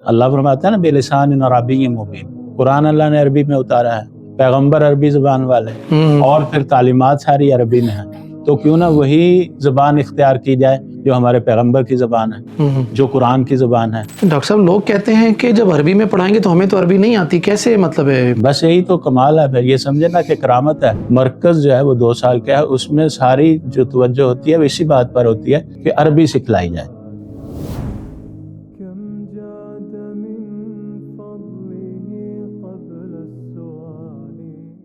اللہ فرماتا ہے نا بلسان عربی مبین، قرآن اللہ نے عربی میں اتارا ہے، پیغمبر عربی زبان والے، اور پھر تعلیمات ساری عربی میں ہیں، تو کیوں نہ وہی زبان اختیار کی جائے جو ہمارے پیغمبر کی زبان ہے، جو قرآن کی زبان ہے۔ ڈاکٹر صاحب لوگ کہتے ہیں کہ جب عربی میں پڑھائیں گے تو ہمیں تو عربی نہیں آتی، کیسے مطلب ہے؟ بس یہی تو کمال ہے، پھر یہ سمجھے نا کہ کرامت ہے۔ مرکز جو ہے وہ 2 سال کا ہے، اس میں ساری جو توجہ ہوتی ہے وہ اسی بات پر ہوتی ہے کہ عربی سکھلائی جائے۔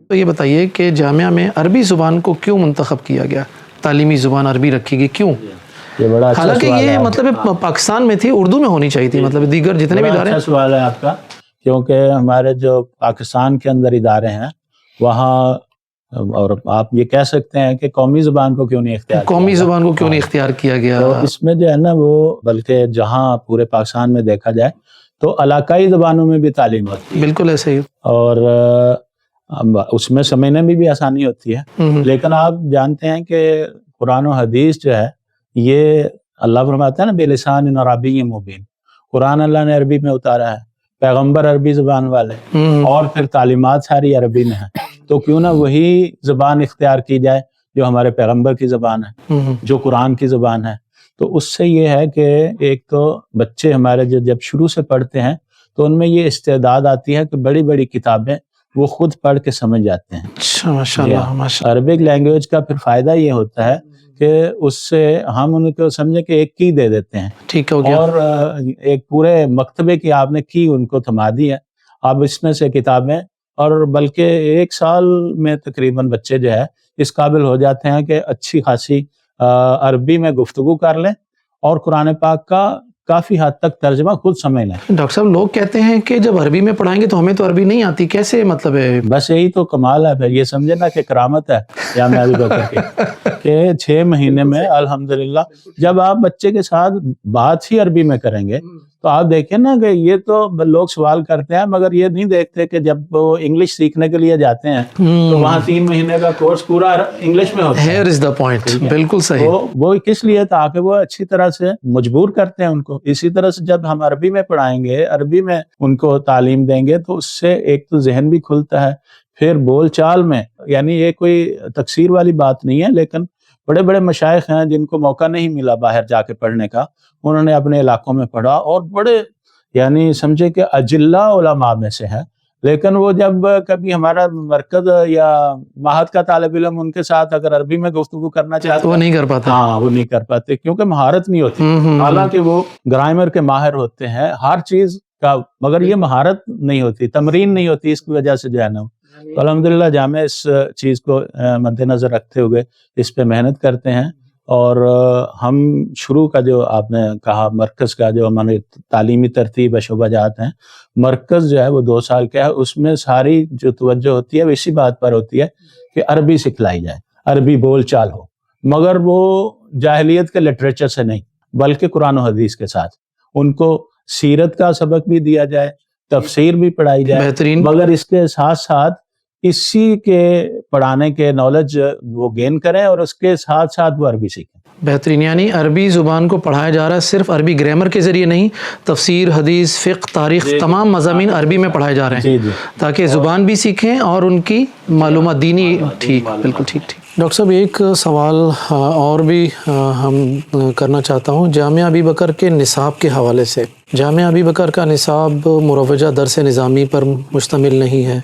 تو یہ بتائیے کہ جامعہ میں عربی زبان کو کیوں منتخب کیا گیا، تعلیمی زبان عربی رکھی گئی کیوں؟ یہ بڑا اچھا حالانکہ سوال ہے، یہ مطلب پاکستان میں تھی، اردو میں ہونی چاہیے تھی، مطلب دیگر جتنے بھی ادارے۔ اچھا سوال ہے آپ کا، کیونکہ ہمارے جو پاکستان کے اندر ادارے ہیں وہاں، اور آپ یہ کہہ سکتے ہیں کہ قومی زبان کو کیوں نہیں اختیار کیا قومی گیا؟ زبان کو کیوں نہیں اختیار کیا گیا؟ تو اس میں جو ہے نا وہ، بلکہ جہاں پورے پاکستان میں دیکھا جائے تو علاقائی زبانوں میں بھی تعلیم ہوتی ہے، بالکل ایسے ہی، اور اس میں سمجھنے میں بھی آسانی ہوتی ہے، لیکن آپ جانتے ہیں کہ قرآن و حدیث جو ہے یہ اللہ فرماتا ہے نا بلسان عربی مبین، قرآن اللہ نے عربی میں اتارا ہے، پیغمبر عربی زبان والے، اور پھر تعلیمات ساری عربی میں ہیں، تو کیوں نہ وہی زبان اختیار کی جائے جو ہمارے پیغمبر کی زبان ہے، جو قرآن کی زبان ہے۔ تو اس سے یہ ہے کہ ایک تو بچے ہمارے جب شروع سے پڑھتے ہیں تو ان میں یہ استعداد آتی ہے کہ بڑی بڑی کتابیں وہ خود پڑھ کے سمجھ جاتے ہیں۔ اچھا، ماشاء اللہ، ماشاء اللہ۔ عربک لینگویج کا پھر فائدہ یہ ہوتا ہے کہ اس سے ہم ان کو سمجھے کہ ایک کی دے دیتے ہیں، ٹھیک ہو گیا، اور ایک پورے مکتبے کی آپ نے کی ان کو تھما دی ہے، اب اس میں سے کتابیں، اور بلکہ 1 سال میں تقریباً بچے جو ہے اس قابل ہو جاتے ہیں کہ اچھی خاصی عربی میں گفتگو کر لیں اور قرآن پاک کا کافی حد تک ترجمہ خود سمجھ لیں۔ ڈاکٹر صاحب لوگ کہتے ہیں کہ جب عربی میں پڑھائیں گے تو ہمیں تو عربی نہیں آتی، کیسے مطلب ہے؟ بس یہی تو کمال ہے، پھر یہ سمجھے نا کہ کرامت ہے جامعہ ابی بکر کی، کہ 6 مہینے میں الحمدللہ جب آپ بچے کے ساتھ بات ہی عربی میں کریں گے تو آپ دیکھیں نا کہ یہ تو لوگ سوال کرتے ہیں مگر یہ نہیں دیکھتے کہ جب وہ انگلش سیکھنے کے لیے جاتے ہیں تو وہاں 3 مہینے کا کورس پورا انگلش میں ہوتا ہے۔ Here is the point، بالکل صحیح۔ وہ کس لیے؟ تاکہ وہ اچھی طرح سے مجبور کرتے ہیں ان کو۔ اسی طرح سے جب ہم عربی میں پڑھائیں گے، عربی میں ان کو تعلیم دیں گے تو اس سے ایک تو ذہن بھی کھلتا ہے، پھر بول چال میں، یعنی یہ کوئی تقصیر والی بات نہیں ہے، لیکن بڑے بڑے مشائخ ہیں جن کو موقع نہیں ملا باہر جا کے پڑھنے کا، انہوں نے اپنے علاقوں میں پڑھا اور بڑے یعنی سمجھے کہ اجلا علماء میں سے ہیں، لیکن وہ جب کبھی ہمارا مرکز یا معہد کا طالب علم ان کے ساتھ اگر عربی میں گفتگو کرنا چاہتے وہ نہیں کر پاتا، ہاں وہ نہیں کر پاتے کیونکہ مہارت نہیں ہوتی، حالانکہ وہ گرامر کے ماہر ہوتے ہیں ہر چیز کا، مگر یہ مہارت نہیں ہوتی، تمرین نہیں ہوتی، اس کی وجہ سے جو ہے نا تو الحمدللہ جامعہ اس چیز کو مد نظر رکھتے ہوئے اس پہ محنت کرتے ہیں، اور ہم شروع کا جو آپ نے کہا مرکز کا جو ہمارے تعلیمی ترتیب شعبہ جات ہیں، مرکز جو ہے وہ 2 سال کا ہے، اس میں ساری جو توجہ ہوتی ہے وہ اسی بات پر ہوتی ہے کہ عربی سکھلائی جائے، عربی بول چال ہو، مگر وہ جاہلیت کے لٹریچر سے نہیں بلکہ قرآن و حدیث کے ساتھ، ان کو سیرت کا سبق بھی دیا جائے، تفسیر بھی پڑھائی جائے، بہترین، مگر اس کے ساتھ ساتھ اسی کے پڑھانے کے نالج وہ گین کریں اور اس کے ساتھ ساتھ وہ عربی سیکھیں۔ بہترین، یعنی عربی زبان کو پڑھایا جا رہا ہے، صرف عربی گرامر کے ذریعے نہیں، تفسیر، حدیث، فقہ، تاریخ، تمام مضامین عربی میں پڑھائے جا رہے ہیں تاکہ زبان بھی سیکھیں اور ان کی معلومات دینی ٹھیک، بالکل ٹھیک۔ ڈاکٹر صاحب ایک سوال اور بھی ہم کرنا چاہتا ہوں، جامعہ ابی بکر کے نصاب کے حوالے سے۔ جامعہ ابی بکر کا نصاب مروجہ درس نظامی پر مشتمل نہیں ہے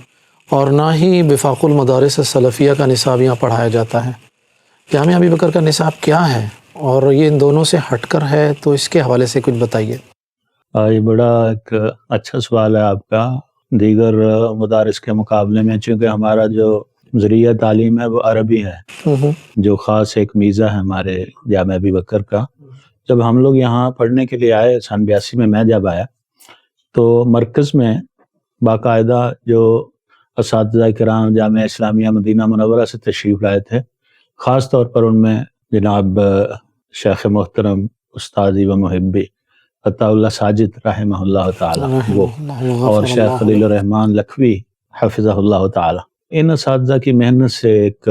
اور نہ ہی وفاق المدارس السلفیہ کا نصاب یہاں پڑھایا جاتا ہے۔ جامعہ ابی بکر کا نصاب کیا ہے اور یہ ان دونوں سے ہٹ کر ہے، تو اس کے حوالے سے کچھ بتائیے۔ یہ بڑا ایک اچھا سوال ہے آپ کا۔ دیگر مدارس کے مقابلے میں چونکہ ہمارا جو ذریعہ تعلیم ہے وہ عربی ہے، جو خاص ایک میزہ ہے ہمارے جامعہ ابی بکر کا۔ جب ہم لوگ یہاں پڑھنے کے لیے آئے سن 82 میں جب آیا تو مرکز میں باقاعدہ جو اساتذہ کرام جامعہ اسلامیہ مدینہ منورہ سے تشریف لائے تھے، خاص طور پر ان میں جناب شیخ محترم استاذی و محبی عطا اللہ ساجد رحمہ اللہ تعالی وہ، اور شیخ خلیل الرحمن لکھوی حفظہ اللہ تعالی، ان اساتذہ کی محنت سے ایک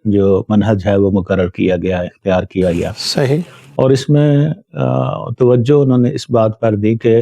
جو منہج ہے وہ مقرر کیا گیا ہے، اختیار کیا گیا۔ صحیح۔ اور اس میں توجہ انہوں نے اس بات پر دی کہ